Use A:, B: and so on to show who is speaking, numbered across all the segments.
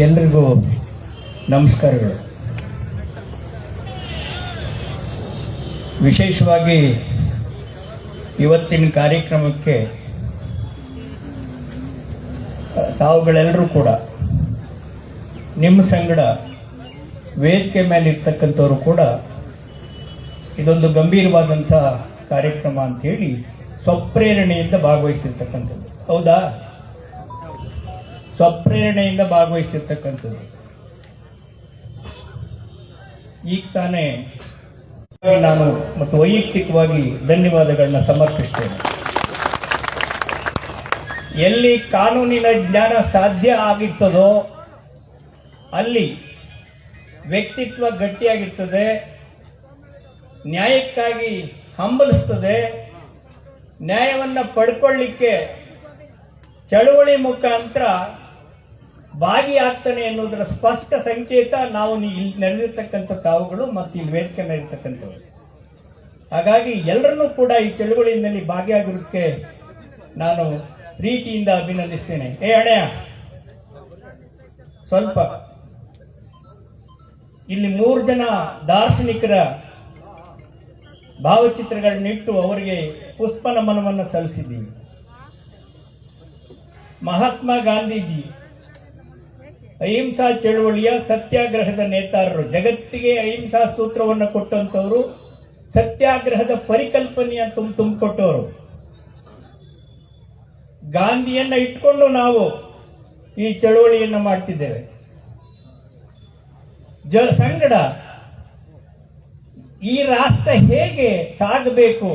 A: ಎಲ್ರಿಗೂ ನಮಸ್ಕಾರಗಳು. ವಿಶೇಷವಾಗಿ ಇವತ್ತಿನ ಕಾರ್ಯಕ್ರಮಕ್ಕೆ ತಾವುಗಳೆಲ್ಲರೂ ಕೂಡ ನಿಮ್ಮ ಸಂಗಡ ವೇದಿಕೆ ಮೇಲೆ ಇರ್ತಕ್ಕಂಥವ್ರು ಕೂಡ ಇದೊಂದು ಗಂಭೀರವಾದಂಥ ಕಾರ್ಯಕ್ರಮ ಅಂತೇಳಿ ಸ್ವಪ್ರೇರಣೆಯಿಂದ ಭಾಗವಹಿಸಿರ್ತಕ್ಕಂಥದ್ದು. ಹೌದಾ? ಸ್ವಪ್ರೇರಣೆಯಿಂದ ಭಾಗವಹಿಸಿರ್ತಕ್ಕಂಥದ್ದು. ಈಗ ತಾನೇ ನಾನು ಮತ್ತು ವೈಯಕ್ತಿಕವಾಗಿ ಧನ್ಯವಾದಗಳನ್ನ ಸಮರ್ಪಿಸ್ತೇನೆ. ಎಲ್ಲಿ ಕಾನೂನಿನ ಜ್ಞಾನ ಸಾಧ್ಯ ಆಗಿರ್ತದೋ ಅಲ್ಲಿ ವ್ಯಕ್ತಿತ್ವ ಗಟ್ಟಿಯಾಗಿರ್ತದೆ, ನ್ಯಾಯಕ್ಕಾಗಿ ಹಂಬಲಿಸ್ತದೆ, ನ್ಯಾಯವನ್ನ ಪಡ್ಕೊಳ್ಳಿಕ್ಕೆ ಚಳುವಳಿ ಮುಖಾಂತರ ಭಾಗಿಯಾಗ್ತಾನೆ ಎನ್ನುವುದರ ಸ್ಪಷ್ಟ ಸಂಕೇತ ನಾವು ಇಲ್ಲಿ ನೆರೆದಿರ್ತಕ್ಕಂಥ ತಾವುಗಳು ಮತ್ತು ಇಲ್ಲಿ ವೇದಿಕೆ ಮೇಲಿರ್ತಕ್ಕಂಥವ್ರು. ಹಾಗಾಗಿ ಎಲ್ಲರನ್ನೂ ಕೂಡ ಈ ಚಳುವಳಿಯಲ್ಲಿ ಭಾಗಿಯಾಗಿರೋದಕ್ಕೆ ನಾನು ಪ್ರೀತಿಯಿಂದ ಅಭಿನಂದಿಸ್ತೇನೆ. ಅಣ್ಣಯ್ಯ, ಸ್ವಲ್ಪ ಇಲ್ಲಿ 3 ಜನ ದಾರ್ಶನಿಕರ ಭಾವಚಿತ್ರಗಳನ್ನಿಟ್ಟು ಅವರಿಗೆ ಪುಷ್ಪ ನಮನವನ್ನು ಸಲ್ಲಿಸಿದ್ದೀವಿ. ಮಹಾತ್ಮ ಗಾಂಧೀಜಿ ಅಹಿಂಸಾ ಚಳುವಳಿಯ ಸತ್ಯಾಗ್ರಹದ ನೇತಾರರು, ಜಗತ್ತಿಗೆ ಅಹಿಂಸಾ ಸೂತ್ರವನ್ನು ಕೊಟ್ಟಂತವರು, ಸತ್ಯಾಗ್ರಹದ ಪರಿಕಲ್ಪನೆಯ ತುಂಬಿಕೊಟ್ಟವರು. ಗಾಂಧಿಯನ್ನ ಇಟ್ಕೊಂಡು ನಾವು ಈ ಚಳುವಳಿಯನ್ನು ಮಾಡ್ತಿದ್ದೇವೆ. ಸಂಗಡ ಈ ರಾಷ್ಟ್ರ ಹೇಗೆ ಸಾಗಬೇಕು,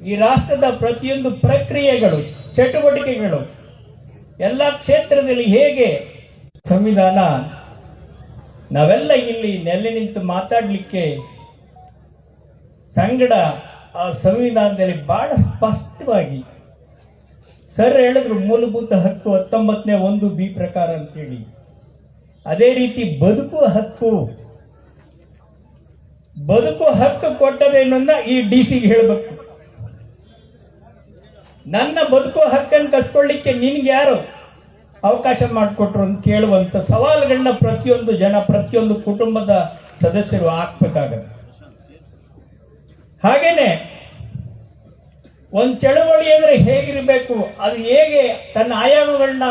A: ಈ ರಾಷ್ಟ್ರದ ಪ್ರತಿಯೊಂದು ಪ್ರಕ್ರಿಯೆಗಳು, ಚಟುವಟಿಕೆಗಳು ಎಲ್ಲ ಕ್ಷೇತ್ರದಲ್ಲಿ ಹೇಗೆ ಸಂವಿಧಾನ, ನಾವೆಲ್ಲ ಇಲ್ಲಿ ನೆಲೆ ನಿಂತು ಮಾತಾಡಲಿಕ್ಕೆ ಸಂಗಡ ಆ ಸಂವಿಧಾನದಲ್ಲಿ ಬಹಳ ಸ್ಪಷ್ಟವಾಗಿ ಸರ್ ಹೇಳಿದ್ರು, ಮೂಲಭೂತ ಹಕ್ಕು 19ನೇ 1B ಪ್ರಕಾರ ಅಂತೇಳಿ. ಅದೇ ರೀತಿ ಬದುಕುವ ಹಕ್ಕು ಕೊಟ್ಟದೇನನ್ನ ಈ ಡಿಸಿಗೆ ಹೇಳಬೇಕು. ನನ್ನ ಬದುಕುವ ಹಕ್ಕನ್ನು ಕಸ್ಕೊಳ್ಳಿಕ್ಕೆ ನಿನ್ಗೆ ಯಾರು ಅವಕಾಶ ಮಾಡಿಕೊಟ್ರು ಅಂತ ಕೇಳುವಂತ ಸವಾಲುಗಳನ್ನ ಪ್ರತಿಯೊಂದು ಕುಟುಂಬದ ಸದಸ್ಯರು ಹಾಕ್ಬೇಕಾಗತ್ತೆ. ಹಾಗೇನೆ ಒಂದು ಚಳವಳಿ ಅಂದ್ರೆ ಹೇಗಿರಬೇಕು, ಅದು ಹೇಗೆ ತನ್ನ ಆಯಾಮಗಳನ್ನ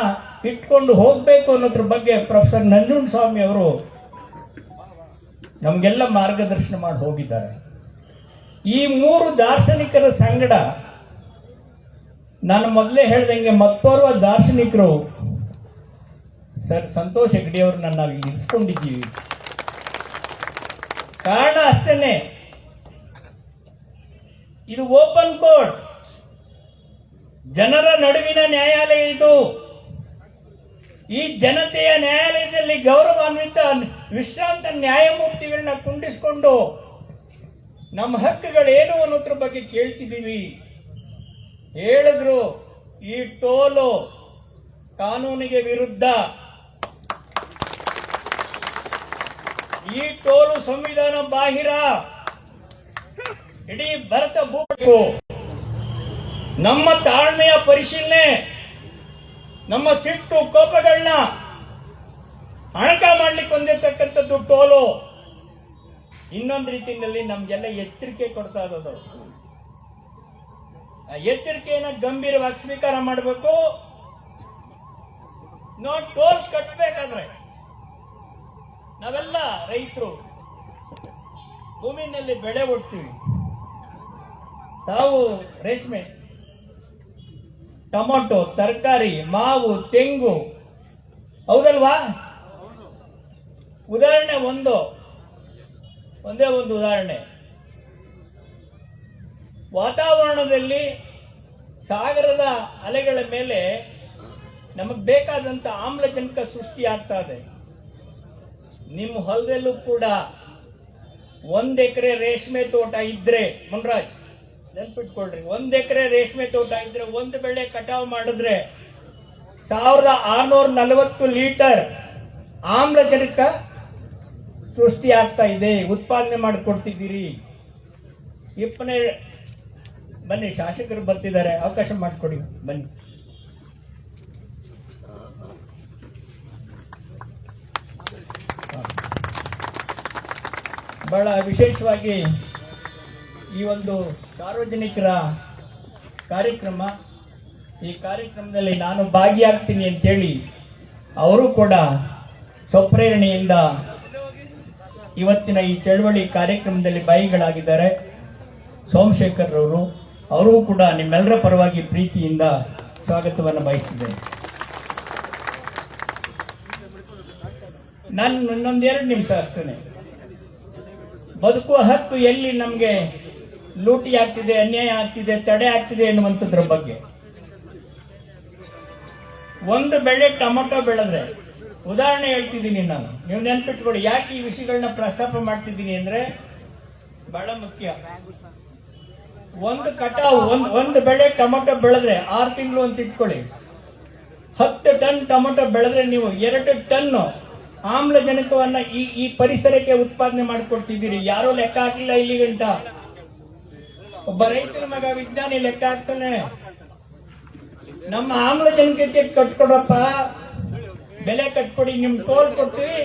A: ಇಟ್ಕೊಂಡು ಹೋಗ್ಬೇಕು ಅನ್ನೋದ್ರ ಬಗ್ಗೆ ಪ್ರೊಫೆಸರ್ ನಂಜುಂಡಸ್ವಾಮಿ ಅವರು ನಮಗೆಲ್ಲ ಮಾರ್ಗದರ್ಶನ ಮಾಡಿ ಹೋಗಿದ್ದಾರೆ. ಈ 3 ದಾರ್ಶನಿಕರ ಸಂಗಡ ನಾನು ಮೊದಲೇ ಹೇಳ್ದಂಗೆ ಮತ್ತೋರ್ವ ದಾರ್ಶನಿಕರು ಸರ್ ಸಂತೋಷ್ ಹೆಗ್ಡೆ ಅವ್ರನ್ನ ನಾವು ಇಲ್ಲಿ ಇರಿಸ್ಕೊಂಡಿದ್ದೀವಿ. ಕಾರಣ ಅಷ್ಟೇನೆ, ಇದು ಓಪನ್ ಕೋರ್ಟ್, ಜನರ ನಡುವಿನ ನ್ಯಾಯಾಲಯ. ಇದು ಈ ಜನತೆಯ ನ್ಯಾಯಾಲಯದಲ್ಲಿ ಗೌರವಾನ್ವಿತ ವಿಶ್ರಾಂತ ನ್ಯಾಯಮೂರ್ತಿಗಳನ್ನ ಕುಂಡಿಸ್ಕೊಂಡು ನಮ್ಮ ಹಕ್ಕುಗಳೇನು ಅನ್ನೋದ್ರ ಬಗ್ಗೆ ಕೇಳ್ತಿದ್ದೀವಿ. ಹೇಳಿದ್ರು, ಈ ಟೋಲು ಕಾನೂನಿಗೆ ವಿರುದ್ಧ, ಈ ಟೋಲು ಸಂವಿಧಾನ ಬಾಹಿರ, ಇಡೀ ಭಾರತ ಭೂಮಿಗೂ ನಮ್ಮ ತಾಳ್ಮೆಯ ಪರಿಶೀಲನೆ, ನಮ್ಮ ಸಿಟ್ಟು ಕೋಪಗಳನ್ನ ಅಣಕ ಮಾಡ್ಲಿಕ್ಕೆ ಹೊಂದಿರತಕ್ಕಂಥದ್ದು ಟೋಲು. ಇನ್ನೊಂದು ರೀತಿಯಲ್ಲಿ ನಮ್ಗೆಲ್ಲ ಎಚ್ಚರಿಕೆ ಕೊಡ್ತಾ ಇರೋದು. ಎಚ್ಚರಿಕೆಯನ್ನ ಗಂಭೀರವಾಗಿ ಸ್ವೀಕಾರ ಮಾಡಬೇಕು. ಟೋಲ್ಸ್ ಕಟ್ಟಬೇಕಾದ್ರೆ ನಾವೆಲ್ಲ ರೈತರು ಭೂಮಿನಲ್ಲಿ ಬೆಳೆ ಒಡ್ತೀವಿ. ತಾವು ರೇಷ್ಮೆ, ಟೊಮೊಟೊ, ತರಕಾರಿ, ಮಾವು, ತೆಂಗು, ಹೌದಲ್ವಾ? ಉದಾಹರಣೆ ಒಂದೇ ಒಂದು ಉದಾಹರಣೆ. ವಾತಾವರಣದಲ್ಲಿ ಸಾಗರದ ಅಲೆಗಳ ಮೇಲೆ ನಮಗೆ ಬೇಕಾದಂತ ಆಮ್ಲಜನಕ ಸೃಷ್ಟಿ ಆಗ್ತಾ ಇದೆ. ನಿಮ್ಮ ಹೊಲದಲ್ಲೂ ಕೂಡ 1 ಎಕರೆ ರೇಷ್ಮೆ ತೋಟ ಇದ್ರೆ, ಮುನ್ರಾಜ್ ನೆನ್ಪಿಟ್ಕೊಳ್ರಿ, 1 ಎಕರೆ ರೇಷ್ಮೆ ತೋಟ ಇದ್ರೆ 1 ಬೆಳೆ ಕಟಾವು ಮಾಡಿದ್ರೆ 1640 ಲೀಟರ್ ಆಮ್ಲಜನಕ ಸೃಷ್ಟಿ ಆಗ್ತಾ ಇದೆ, ಉತ್ಪಾದನೆ ಮಾಡಿಕೊಡ್ತಿದ್ದೀರಿ. ಬನ್ನಿ, ಶಾಸಕರು ಬರ್ತಿದ್ದಾರೆ, ಅವಕಾಶ ಮಾಡಿಕೊಡಿ, ಬನ್ನಿ. ಬಹಳ ವಿಶೇಷವಾಗಿ ಈ ಒಂದು ಸಾರ್ವಜನಿಕರ ಕಾರ್ಯಕ್ರಮ, ಈ ಕಾರ್ಯಕ್ರಮದಲ್ಲಿ ನಾನು ಭಾಗಿಯಾಗ್ತೀನಿ ಅಂತೇಳಿ ಅವರು ಕೂಡ ಸ್ವಪ್ರೇರಣೆಯಿಂದ ಇವತ್ತಿನ ಈ ಚಳವಳಿ ಕಾರ್ಯಕ್ರಮದಲ್ಲಿ ಭಾಗಿಗಳಾಗಿದ್ದಾರೆ. ಸೋಮಶೇಖರ್ ಅವರು ಕೂಡ ನಿಮ್ಮೆಲ್ಲರ ಪರವಾಗಿ ಪ್ರೀತಿಯಿಂದ ಸ್ವಾಗತವನ್ನು ಬಯಸಿದ್ದೇನೆ. ನಾನು ಇನ್ನೊಂದೆರಡು ನಿಮಿಷ ಅಷ್ಟೇ. ಬದುಕುವ ಹಕ್ಕು ಎಲ್ಲಿ ನಮಗೆ ಲೂಟಿ ಆಗ್ತಿದೆ, ಅನ್ಯಾಯ ಆಗ್ತಿದೆ, ತಡೆ ಆಗ್ತಿದೆ ಎನ್ನುವಂಥದ್ರ ಬಗ್ಗೆ. ಒಂದು ಬೆಳೆ ಟೊಮೊಟೊ ಬೆಳೆದ್ರೆ, ಉದಾಹರಣೆ ಹೇಳ್ತಿದ್ದೀನಿ ನಾನು, ನೀವು ನೆನ್ಪಿಟ್ಕೊಳ್ಳಿ. ಯಾಕೆ ಈ ವಿಷಯಗಳನ್ನ ಪ್ರಸ್ತಾಪ ಮಾಡ್ತಿದ್ದೀನಿ ಅಂದ್ರೆ ಬಹಳ ಮುಖ್ಯ. ಒಂದು ಬೆಳೆ ಟೊಮೊಟೊ ಬೆಳೆದ್ರೆ 6 ತಿಂಗಳು ಅಂತ ಇಟ್ಕೊಳ್ಳಿ. 10 ಟನ್ ಟೊಮೊಟೊ ಬೆಳೆದ್ರೆ ನೀವು 2 ಟನ್ ಆಮ್ಲಜನಕವನ್ನ ಈ ಪರಿಸರಕ್ಕೆ ಉತ್ಪಾದನೆ ಮಾಡಿಕೊಡ್ತಿದ್ದೀರಿ. ಯಾರೋ ಲೆಕ್ಕ ಹಾಕಿಲ್ಲ ಇಲ್ಲಿ ಗಂಟ. ಒಬ್ಬ ರೈತರ ಮಗ ವಿಜ್ಞಾನಿ ಲೆಕ್ಕ ಹಾಕ್ತಾನೆ, ನಮ್ಮ ಆಮ್ಲಜನಕಕ್ಕೆ ಕಟ್ಕೊಡಪ್ಪ, ಬೆಲೆ ಕಟ್ಕೊಡಿ, ನಿಮ್ಗೆ ಟೋಲ್ ಕೊಡ್ತೀವಿ,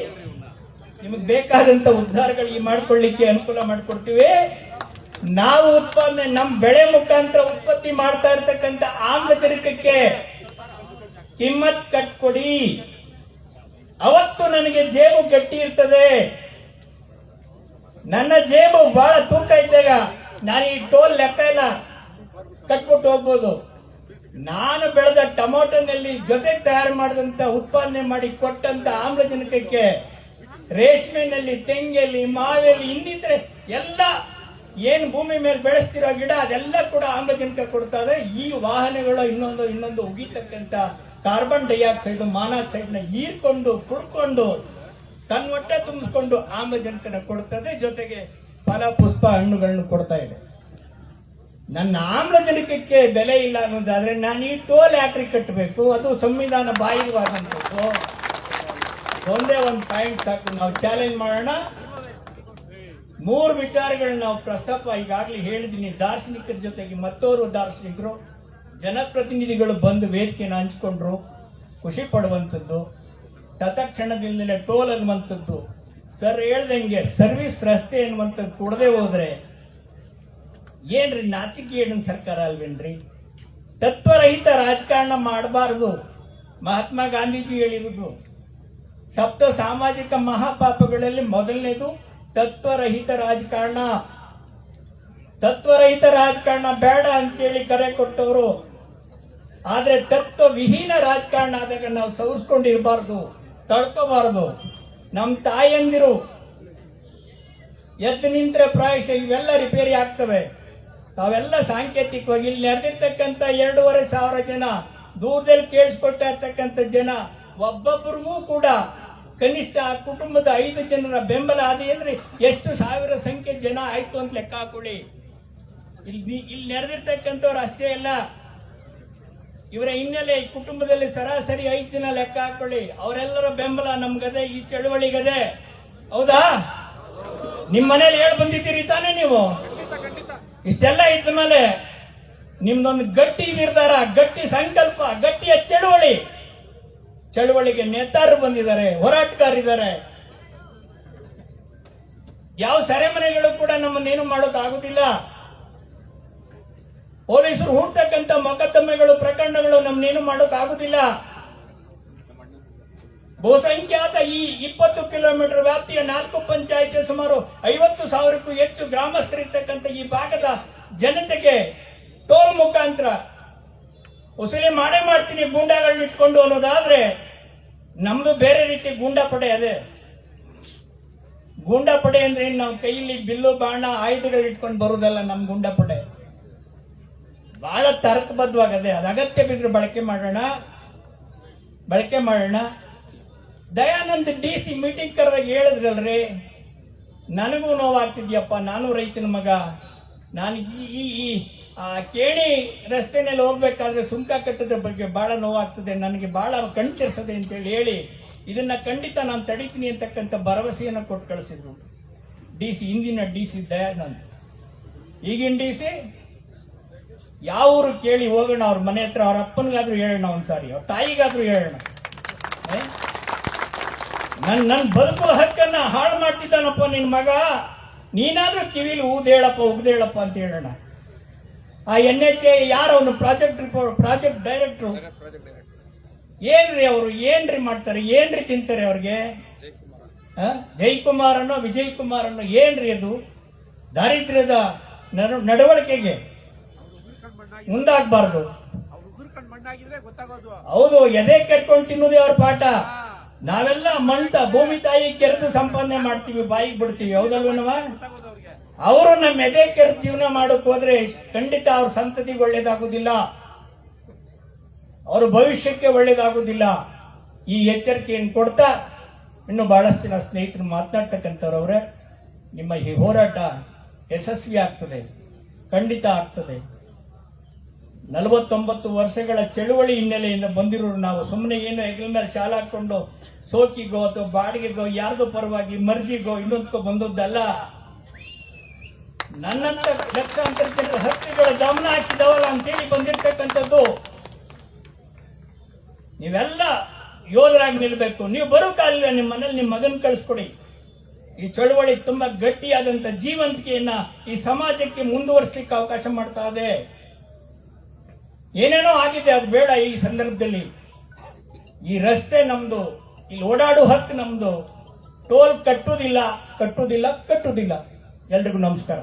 A: ನಿಮ್ಗೆ ಬೇಕಾದಂತ ಉದ್ಧಾರಗಳಿಗೆ ಮಾಡ್ಕೊಳ್ಳಿಕ್ಕೆ ಅನುಕೂಲ ಮಾಡಿಕೊಡ್ತೀವಿ. ನಾವು ಉತ್ಪಾದನೆ ನಮ್ಮ ಬೆಳೆ ಮುಖಾಂತರ ಉತ್ಪತ್ತಿ ಮಾಡ್ತಾ ಇರ್ತಕ್ಕಂಥ ಆಮ್ಲಜನಕಕ್ಕೆ ಕಿಮ್ಮತ್ ಕಟ್ಕೊಡಿ. ಅವತ್ತು ನನಗೆ ಜೇಬು ಗಟ್ಟಿ ಇರ್ತದೆ. ನನ್ನ ಜೇಬು ಬಹಳ ತೂಕ ಇದ್ದಾಗ ನಾನು ಈ ಟೋಲ್ ಲೆಕ್ಕ ಇಲ್ಲ ಕಟ್ಬಿಟ್ಟು ಹೋಗ್ಬೋದು. ನಾನು ಬೆಳೆದ ಟೊಮೊಟೊನಲ್ಲಿ ಜೊತೆಗೆ ತಯಾರು ಮಾಡಿದಂತ ಉತ್ಪಾದನೆ ಮಾಡಿ ಕೊಟ್ಟಂತ ಆಮ್ಲಜನಕಕ್ಕೆ ರೇಷ್ಮೆನಲ್ಲಿ, ತೆಂಗಲ್ಲಿ, ಮಾವೆಲ್ಲಿ, ಇನ್ನಿತರೆ ಎಲ್ಲ ಏನ್ ಭೂಮಿ ಮೇಲೆ ಬೆಳೆಸ್ತಿರೋ ಗಿಡ ಅದೆಲ್ಲ ಕೂಡ ಆಮ್ಲಜನಕ ಕೊಡ್ತಾ ಇದೆ. ಈ ವಾಹನಗಳು ಇನ್ನೊಂದು ಉಗಿತಕ್ಕಂತ ಕಾರ್ಬನ್ ಡೈಆಕ್ಸೈಡ್, ಮಾನಾಕ್ಸೈಡ್ ನ ಹೀರ್ಕೊಂಡು ಕುಡ್ಕೊಂಡು ತನ್ನ ಹೊಟ್ಟೆ ತುಂಬಿಕೊಂಡು ಆಮ್ಲಜನಕನ ಕೊಡ್ತದೆ. ಜೊತೆಗೆ ಫಲ, ಪುಷ್ಪ, ಹಣ್ಣುಗಳನ್ನು ಕೊಡ್ತಾ ಇದೆ. ನನ್ನ ಆಮ್ಲಜನಕಕ್ಕೆ ಬೆಲೆ ಇಲ್ಲ ಅನ್ನೋದಾದ್ರೆ ನಾನು ಈ ಟೋಲ್ ಯಾಕ್ರಿ ಕಟ್ಟಬೇಕು? ಅದು ಸಂವಿಧಾನ ಬಾಹಿರವಾದಂಥದ್ದು. ಒಂದೇ ಒಂದು ಪಾಯಿಂಟ್ ಸಾಕು, ನಾವು ಚಾಲೆಂಜ್ ಮಾಡೋಣ. 3 ವಿಚಾರಗಳನ್ನ ನಾವು ಪ್ರಸ್ತಾಪ ಈಗಾಗಲೇ ಹೇಳಿದ್ದೀನಿ. ದಾರ್ಶನಿಕರ ಜೊತೆಗೆ ಮತ್ತೋರ್ವ ದಾರ್ಶನಿಕರು, ಜನಪ್ರತಿನಿಧಿಗಳು ಬಂದು ವೇದಿಕೆಯನ್ನು ಹಂಚಿಕೊಂಡ್ರು, ಖುಷಿ ಪಡುವಂಥದ್ದು. ತತ್ಕ್ಷಣದಿಂದಲೇ ಟೋಲ್ ಅನ್ನುವಂಥದ್ದು, ಸರ್ ಹೇಳ್ದಂಗೆ ಸರ್ವಿಸ್ ರಸ್ತೆ ಅನ್ನುವಂಥದ್ದು ಕೊಡದೆ ಹೋದ್ರೆ ಏನ್ರಿ ನಾಚಿಕೆ ಏನ್ ಸರ್ಕಾರ ಅಲ್ವೇನ್ರಿ? ತತ್ವರಹಿತ ರಾಜಕಾರಣ ಮಾಡಬಾರದು. ಮಹಾತ್ಮ ಗಾಂಧೀಜಿ ಹೇಳಿರುವುದು ಸಪ್ತ ಸಾಮಾಜಿಕ ಮಹಾಪಾಪಗಳಲ್ಲಿ ಮೊದಲನೇದು ತತ್ವರಹಿತ ರಾಜಕಾರಣ. ತತ್ವರಹಿತ ರಾಜಕಾರಣ ಬೇಡ ಅಂತೇಳಿ ಕರೆ ಕೊಟ್ಟವರು. ಆದ್ರೆ ತತ್ವ ವಿಹೀನ ರಾಜಕಾರಣ ಆದಾಗ ನಾವು ಸವರ್ಸ್ಕೊಂಡಿರಬಾರ್ದು, ತಡ್ಕೋಬಾರದು. ನಮ್ಮ ತಾಯಂದಿರು ಎದ್ದು ನಿಂತ್ರೆ ಪ್ರಾಯಶಃ ಇವೆಲ್ಲ ರಿಪೇರಿ ಆಗ್ತವೆ. ತಾವೆಲ್ಲ ಸಾಂಕೇತಿಕವಾಗಿ ಇಲ್ಲಿ ನಡೆದಿರ್ತಕ್ಕಂಥ 2,500 ಜನ, ದೂರದಲ್ಲಿ ಕೇಳಿಸ್ಕೊಳ್ತಾ ಇರ್ತಕ್ಕಂಥ ಜನ, ಒಬ್ಬೊಬ್ಬರಿಗೂ ಕೂಡ ಕನಿಷ್ಠ ಆ ಕುಟುಂಬದ 5 ಜನರ ಬೆಂಬಲ ಆದಿ ಅಂದ್ರೆ ಎಷ್ಟು ಸಾವಿರ ಸಂಖ್ಯೆ ಜನ ಆಯ್ತು ಅಂತ ಲೆಕ್ಕ ಹಾಕೊಳ್ಳಿ. ಇಲ್ಲಿ ನಡೆದಿರ್ತಕ್ಕಂಥವ್ರು ಅಷ್ಟೇ ಅಲ್ಲ, ಇವರ ಹಿನ್ನೆಲೆ ಕುಟುಂಬದಲ್ಲಿ ಸರಾಸರಿ 5 ಜನ ಲೆಕ್ಕ ಹಾಕೊಳ್ಳಿ. ಅವರೆಲ್ಲರ ಬೆಂಬಲ ನಮ್ಗದೆ, ಈ ಚಳವಳಿಗದೆ. ಹೌದಾ? ನಿಮ್ ಮನೇಲಿ ಹೇಳಿ ಬಂದಿದ್ದೀರಿ ತಾನೇ ನೀವು? ಇಷ್ಟೆಲ್ಲ ಇದ್ದ ಮೇಲೆ ನಿಮ್ದೊಂದು ಗಟ್ಟಿ ನಿರ್ಧಾರ, ಗಟ್ಟಿ ಸಂಕಲ್ಪ, ಗಟ್ಟಿಯ ಚಳವಳಿಗೆ ನೇತಾರರು ಬಂದಿದ್ದಾರೆ, ಹೋರಾಟಗಾರರಿದ್ದಾರೆ. ಯಾವ ಸೆರೆಮನೆಗಳು ಕೂಡ ನಮ್ಮನ್ನೇನು ಮಾಡೋಕೆ ಆಗುದಿಲ್ಲ. ಪೊಲೀಸರು ಹೂಡ್ತಕ್ಕಂಥ ಮೊಕದ್ದಮೆಗಳು, ಪ್ರಕರಣಗಳು ನಮ್ಮನ್ನೇನು ಮಾಡೋಕೆ ಆಗುದಿಲ್ಲ. ಬಹುಸಂಖ್ಯಾತ ಈ 20 ಕಿಲೋಮೀಟರ್ ವ್ಯಾಪ್ತಿಯ 4 ಪಂಚಾಯತ್ ಸುಮಾರು 50,000ಕ್ಕೂ ಹೆಚ್ಚು ಗ್ರಾಮಸ್ಥರಿರ್ತಕ್ಕಂಥ ಈ ಭಾಗದ ಜನತೆಗೆ ಟೋಲ್ ಮುಖಾಂತರ ವಸೂಲಿ ಮಾಡೇ ಮಾಡ್ತೀನಿ ಗೂಂಡಾಗಳನ್ನ ಇಟ್ಕೊಂಡು ಅನ್ನೋದಾದ್ರೆ ನಮ್ದು ಬೇರೆ ರೀತಿ ಗೂಂಡಾ ಪಡೆ. ಅದೇ ಗೂಂಡಾ ಪಡೆ ಅಂದ್ರೆ ನಾವು ಕೈಯಲ್ಲಿ ಬಿಲ್ಲು, ಬಾಣ, ಆಯುಧಗಳು ಇಟ್ಕೊಂಡು ಬರುವುದಲ್ಲ. ನಮ್ ಗೂಂಡಾ ಪಡೆ ಬಹಳ ತರ್ಕಬದ್ಧವಾಗದೆ. ಅದು ಅಗತ್ಯ ಬಿದ್ರೆ ಬಳಕೆ ಮಾಡೋಣ. ದಯಾನಂದ್ DC ಮೀಟಿಂಗ್ ಕರೆದಾಗ ಹೇಳಿದ್ರಲ್ರಿ, ನನಗೂ ನೋವಾಗ್ತಿದ್ಯಪ್ಪ, ನಾನು ರೈತನ ಮಗ, ನಾನು ಈ ಕೇಣಿ ರಸ್ತೆನಲ್ಲಿ ಹೋಗ್ಬೇಕಾದ್ರೆ ಸುಂಕ ಕಟ್ಟದ ಬಗ್ಗೆ ಬಹಳ ನೋವಾಗ್ತದೆ, ನನಗೆ ಬಹಳ ಕಣ್ಚರಿಸದೆ ಅಂತೇಳಿ ಹೇಳಿ ಇದನ್ನ ಖಂಡಿತ ನಾನು ತಡಿತೀನಿ ಅಂತಕ್ಕಂಥ ಭರವಸೆಯನ್ನು ಕೊಟ್ಟು ಕಳಿಸಿದ್ರು DC, ಹಿಂದಿನ DC ದಯಾನಂದ್. ಈಗಿನ DC ಯಾವ ಊರು ಕೇಳಿ ಹೋಗೋಣ, ಅವ್ರ ಮನೆ ಹತ್ರ, ಅವ್ರ ಅಪ್ಪನಿಗಾದ್ರೂ ಹೇಳೋಣ, ಒಂದ್ಸಾರಿ ಅವ್ರ ತಾಯಿಗಾದ್ರೂ ಹೇಳೋಣ. ನನ್ನ ಬದುಕುವ ಹಕ್ಕನ್ನ ಹಾಳು ಮಾಡ್ತಿದ್ದಾನಪ್ಪ ನಿನ್ ಮಗ, ನೀನಾದ್ರೂ ಕಿವಿಲಿ ಉಗ್ದೇಳಪ್ಪ ಅಂತ ಹೇಳೋಣ. ಆ NHA ಯಾರವನು ಪ್ರಾಜೆಕ್ಟ್ ಡೈರೆಕ್ಟ್ರು ಏನ್ರಿ ಅವರು ಏನ್ರಿ ಮಾಡ್ತಾರೆ, ಏನ್ರಿ ತಿಂತಾರೆ ಅವ್ರಿಗೆ? ಜಯಕುಮಾರ್ ಅನ್ನೋ ವಿಜಯ್ ಕುಮಾರ್ ಅನ್ನೋ ಏನ್ರಿ ಅದು? ದಾರಿದ್ರ್ಯದ ನಡವಳಿಕೆಗೆ ಮುಂದಾಗಬಾರ್ದು. ಹೌದು, ಎದೆ ಕೆರ್ಕೊಂಡು ತಿನ್ನುವುದೇ ಅವ್ರ ಪಾಠ. ನಾವೆಲ್ಲ ಭೂಮಿ ತಾಯಿ ಕೆರೆದು ಸಂಪಾದನೆ ಮಾಡ್ತೀವಿ, ಬಾಯಿಗೆ ಬಿಡ್ತೀವಿ. ಹೌದಲ್ವನವ? ಅವರು ನಮ್ಮ ಎದೆ ಕೆರೆದು ಜೀವನ ಮಾಡೋಕೆ ಹೋದ್ರೆ ಖಂಡಿತ ಅವ್ರ ಸಂತತಿಗೆ ಒಳ್ಳೇದಾಗುದಿಲ್ಲ, ಅವ್ರ ಭವಿಷ್ಯಕ್ಕೆ ಒಳ್ಳೇದಾಗುದಿಲ್ಲ. ಈ ಎಚ್ಚರಿಕೆಯನ್ನು ಕೊಡ್ತಾ ಇನ್ನು ಬಹಳಷ್ಟು ಜನ ಸ್ನೇಹಿತರು ಮಾತನಾಡ್ತಕ್ಕಂಥವ್ರವ್ರೆ, ನಿಮ್ಮ ಈ ಹೋರಾಟ ಯಶಸ್ವಿ ಆಗ್ತದೆ, ಖಂಡಿತ ಆಗ್ತದೆ. 49 ವರ್ಷಗಳ ಚಳುವಳಿ ಹಿನ್ನೆಲೆಯಿಂದ ಬಂದಿರೋರು ನಾವು. ಸುಮ್ಮನೆ ಏನು ಹೆಗಲ ಮೇಲೆ ಶಾಲ ಹಾಕೊಂಡು ಸೋಕಿಗೋ ಅಥವಾ ಬಾಡಿಗೆಗೋ ಯಾರ್ದೋ ಪರವಾಗಿ ಮರ್ಜಿಗೋ ಇನ್ನೊಂದ್ಕೋ ಬಂದದ್ದಲ್ಲ. ನನ್ನಂತ ಲಕ್ಷಾಂತರ ಜನರ ಹಕ್ಕುಗಳ ಗಮನ ಹಾಕಿದವಲ್ಲ ಅಂತೇಳಿ ಬಂದಿರ್ತಕ್ಕಂಥದ್ದು. ನೀವೆಲ್ಲ ಯೋಧರಾಗಿ ನಿಲ್ಬೇಕು. ನೀವು ಬರೋಕಾಲಿಲ್ಲ, ನಿಮ್ಮ ಮನೇಲಿ ನಿಮ್ಮ ಮಗನ್ ಕಳಿಸ್ಕೊಡಿ. ಈ ಚಳುವಳಿ ತುಂಬಾ ಗಟ್ಟಿಯಾದಂತ ಜೀವಂತಿಕೆಯನ್ನ ಈ ಸಮಾಜಕ್ಕೆ ಮುಂದುವರಿಸಲಿಕ್ಕೆ ಅವಕಾಶ ಮಾಡ್ತಾ ಇದೆ. ಏನೇನೋ ಆಗಿದೆ, ಅದು ಬೇಡ. ಈ ಸಂದರ್ಭದಲ್ಲಿ ಈ ರಸ್ತೆ ನಮ್ದು, ಇಲ್ಲಿ ಓಡಾಡೋ ಹಕ್ಕು ನಮ್ದು. ಟೋಲ್ ಕಟ್ಟುವುದಿಲ್ಲ. ಎಲ್ರಿಗೂ ನಮಸ್ಕಾರ.